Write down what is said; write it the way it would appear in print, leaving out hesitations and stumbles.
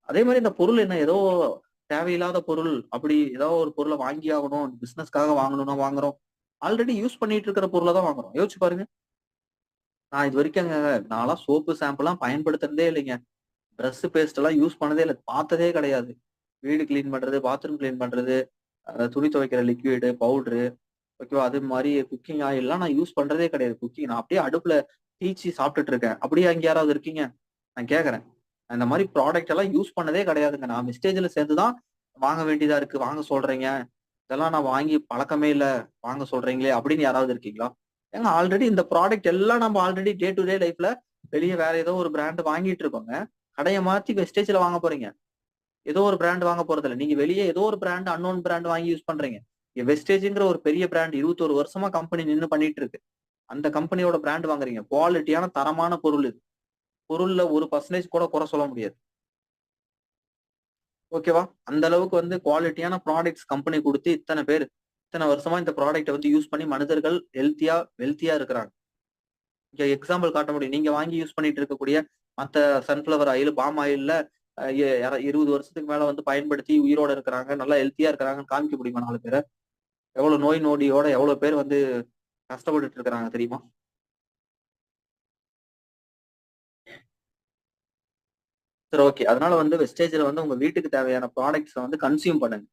அதே மாரி இந்த பொருள் என்ன ஏதோ தேவையில்லாத பொருள், அப்படி ஏதோ ஒரு பொருள வாங்கி ஆகணும், பிசினஸ்க்காக வாங்கணும்னா வாங்குறோம். ஆல்ரெடி யூஸ் பண்ணிட்டு இருக்கிற பொருள தான் வாங்குறோம். யோசிச்சு பாருங்க. நான் இதுவரைக்கும்ங்க நான்லாம் சோப்பு, ஷாம்புலாம் பயன்படுத்துனதே இல்லைங்க. பிரஷ், பேஸ்ட் எல்லாம் யூஸ் பண்ணதே இல்ல. பார்த்ததே கிடையாது. வீடு கிளீன் பண்றது, பாத்ரூம் கிளீன் பண்றது, துணி துவைக்கிற லிக்விடு, பவுடரு ஓகேவா? அது மாரி குக்கிங் ஆயில்லாம் நான் யூஸ் பண்றதே கிடையாது. நான் அப்படியே அடுப்புல தீச்சு சாப்பிட்டுட்டு இருக்கேன். அப்படியா இங்க யாராவது இருக்கீங்க? நான் கேட்கறேன். இந்த மாரி ப்ராடக்ட் எல்லாம் யூஸ் பண்ணதே கிடையாதுங்க. நான் மிஸ்டேஜ்ல சேர்ந்து தான் வாங்க வேண்டியதா இருக்கு. வாங்க சொல்றீங்க. இதெல்லாம் நான் வாங்கி பழக்கமே இல்ல. வாங்க சொல்றீங்களே அப்படின்னு யாராவது இருக்கீங்களா? ஏங்க ஆல்ரெடி இந்த ப்ராடக்ட் எல்லாம் நம்ம ஆல்ரெடி டே டு டே லைஃப்ல வெளிய வேற ஏதோ ஒரு பிராண்ட் வாங்கிட்டு இருக்கோங்க. கடைய மாத்தி வெஸ்டேஜ்ல வாங்க போறீங்க. ஏதோ ஒரு பிராண்ட் வாங்க போறதில்ல. நீங்க வெளிய ஏதோ ஒரு பிராண்ட் அன்னோன் பிராண்ட் வாங்கி யூஸ் பண்றீங்க. வெஸ்டேஜ்ங்கிற ஒரு பெரிய பிராண்ட் 21 வருஷமா கம்பெனி நின்னு பண்ணிட்டு இருக்கு. அந்த கம்பெனியோட பிராண்ட் வாங்குறீங்க. குவாலிட்டியான தரமான பொருள் இது. பொருள்ல 1% கூட குறை சொல்ல முடியாது. ஓகேவா? அந்த அளவுக்கு வந்து குவாலிட்டியான ப்ராடக்ட்ஸ் கம்பெனி குடுத்து இத்தன பேரு, இத்தன வருஷமா இந்த ப்ராடக்ட்ட வந்து யூஸ் பண்ணி மனிதர்கள் ஹெல்த்தியா, வெல்த்தியா இருக்கிறாங்க. இங்க எக்ஸாம்பிள் காட்ட முடியும். நீங்க வாங்கி யூஸ் பண்ணிட்டு இருக்கக்கூடிய மத்த சன்ஃப்ளவர் ஆயில், பாம் ஆயில்ல அ எ 20 வருஷத்துக்கு மேல வந்து பயன்படுத்தி உயிரோட இருக்கிறாங்க. நல்லா ஹெல்த்தியா இருக்கிறாங்கன்னு காமிக்க முடியுமா 4 பேர? எவ்வளவு நோய் நொடியோட எவ்வளவு பேர் வந்து கஷ்டப்பட்டுட்டு இருக்கிறாங்க தெரியுமா? சரி ஓகே. அதனால வந்து வெஸ்டேஜ்ல வந்து உங்க வீட்டுக்கு தேவையான ப்ராடக்ட்ஸ வந்து கன்சியூம் பண்ணுங்க.